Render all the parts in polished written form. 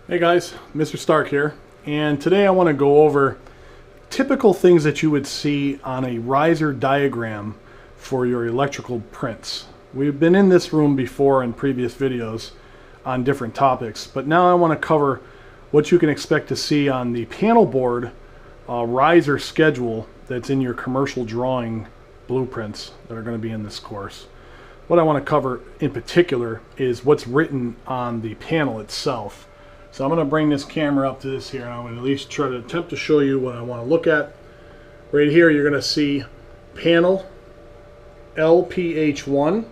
Hey guys, Mr. Stark here, and today I want to go over typical things that you would see on a riser diagram for your electrical prints. We've been in this room before in previous videos on different topics, but now I want to cover what you can expect to see on the panel board riser schedule that's in your commercial drawing blueprints that are going to be in this course. What I want to cover in particular is what's written on the panel itself. So I'm going to bring this camera up to this here, and I'm going to at least try to attempt to show you what I want to look at. Right here you're going to see panel LPH1.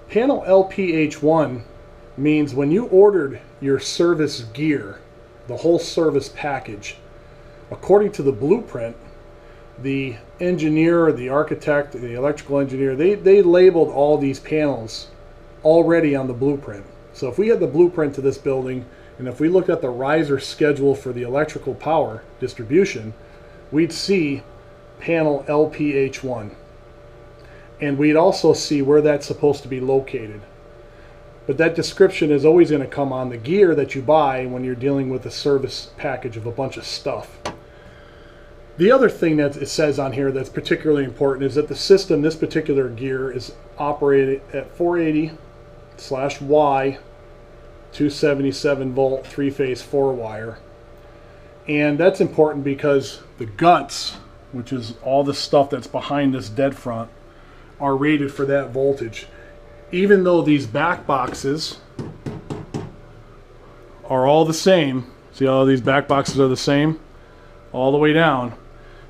Panel LPH1 means when you ordered your service gear, the whole service package, according to the blueprint, the engineer, the architect, the electrical engineer, they labeled all these panels already on the blueprint. So if we had the blueprint to this building, and if we looked at the riser schedule for the electrical power distribution, we'd see panel LPH1. And we'd also see where that's supposed to be located. But that description is always going to come on the gear that you buy when you're dealing with a service package of a bunch of stuff. The other thing that it says on here that's particularly important is that the system, this particular gear, is operated at 480/Y 277 volt 3-phase 4-wire. And that's important because the guts, which is all the stuff that's behind this dead front, are rated for that voltage. Even though these back boxes are all the same, see how these back boxes are the same all the way down,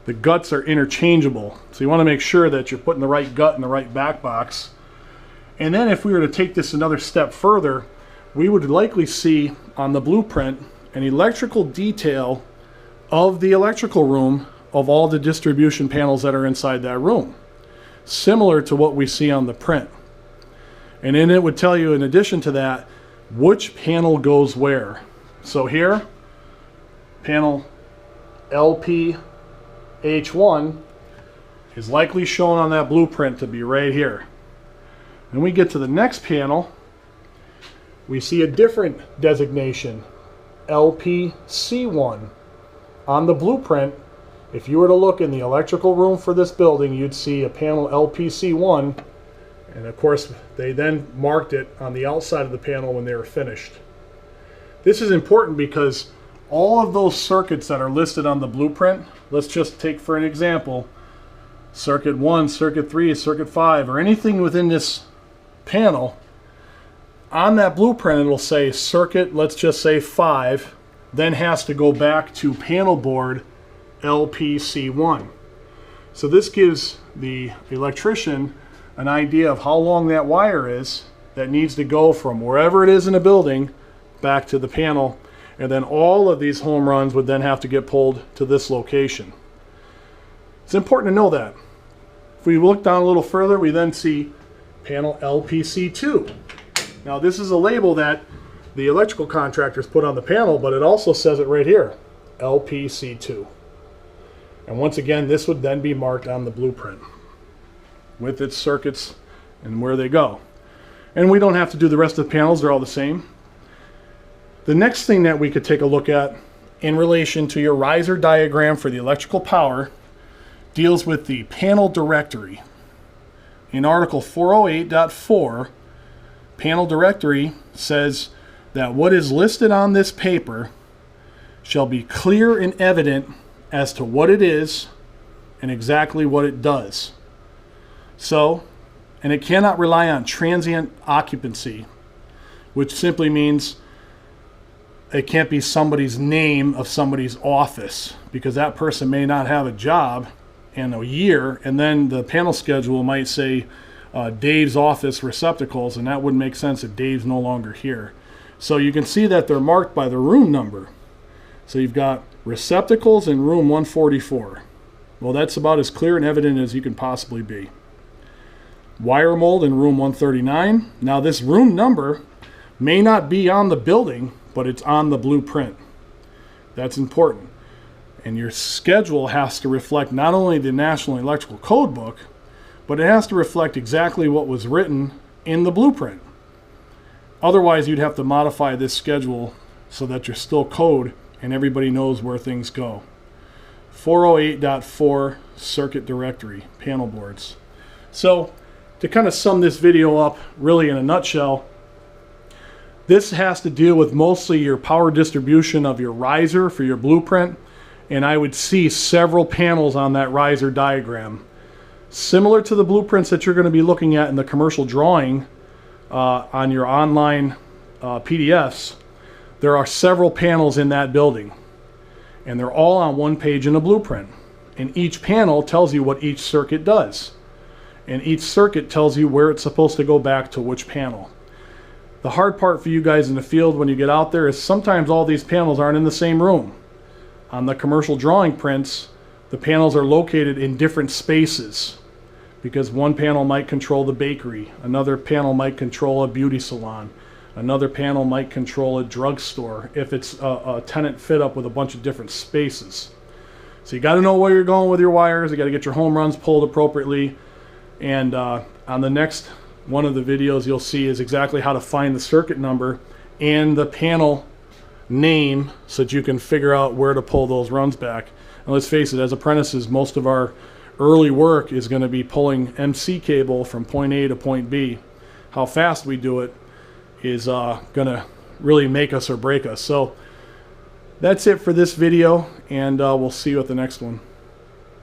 the guts are interchangeable. So you want to make sure that you're putting the right gut in the right back box. And then if we were to take this another step further, we would likely see on the blueprint an electrical detail of the electrical room of all the distribution panels that are inside that room, similar to what we see on the print. And then it would tell you, in addition to that, which panel goes where. So here, panel LPH1 is likely shown on that blueprint to be right here. When we get to the next panel, we see a different designation, LPC1. On the blueprint, if you were to look in the electrical room for this building, you'd see a panel LPC1, and of course they then marked it on the outside of the panel when they were finished. This is important because all of those circuits that are listed on the blueprint, let's just take for an example, circuit 1, circuit 3, circuit 5, or anything within this panel, on that blueprint it'll say circuit, let's just say 5, then has to go back to panel board LPC1. So this gives the electrician an idea of how long that wire is that needs to go from wherever it is in a building back to the panel, and then all of these home runs would then have to get pulled to this location. It's important to know that. If we look down a little further, we then see panel LPC2. Now this is a label that the electrical contractors put on the panel, but it also says it right here, LPC2. And once again, this would then be marked on the blueprint with its circuits and where they go. And we don't have to do the rest of the panels, they're all the same. The next thing that we could take a look at in relation to your riser diagram for the electrical power deals with the panel directory. In Article 408.4, panel directory says that what is listed on this paper shall be clear and evident as to what it is and exactly what it does. So, and it cannot rely on transient occupancy, which simply means it can't be somebody's name of somebody's office, because that person may not have a job in a year, and then the panel schedule might say Dave's office receptacles, and that wouldn't make sense if Dave's no longer here. So you can see that they're marked by the room number. So you've got receptacles in room 144. Well, that's about as clear and evident as you can possibly be. Wire mold in room 139. Now this room number may not be on the building, but it's on the blueprint. That's important. And your schedule has to reflect not only the National Electrical Code Book, but it has to reflect exactly what was written in the blueprint. Otherwise, you'd have to modify this schedule so that you're still code and everybody knows where things go. 408.4 circuit directory, panel boards. So to kind of sum this video up really in a nutshell, this has to deal with mostly your power distribution of your riser for your blueprint, and I would see several panels on that riser diagram. Similar to the blueprints that you're going to be looking at in the commercial drawing on your online PDFs, there are several panels in that building, and they're all on one page in a blueprint. And each panel tells you what each circuit does. And each circuit tells you where it's supposed to go back to which panel. The hard part for you guys in the field when you get out there is sometimes all these panels aren't in the same room. On the commercial drawing prints, the panels are located in different spaces because one panel might control the bakery, another panel might control a beauty salon, another panel might control a drugstore if it's a tenant fit up with a bunch of different spaces. So you got to know where you're going with your wires. You got to get your home runs pulled appropriately. And on the next one of the videos you'll see is exactly how to find the circuit number and the panel name so that you can figure out where to pull those runs back. And let's face it, as apprentices, most of our early work is going to be pulling MC cable from point A to point B. How fast we do it is going to really make us or break us. So that's it for this video, and we'll see you at the next one.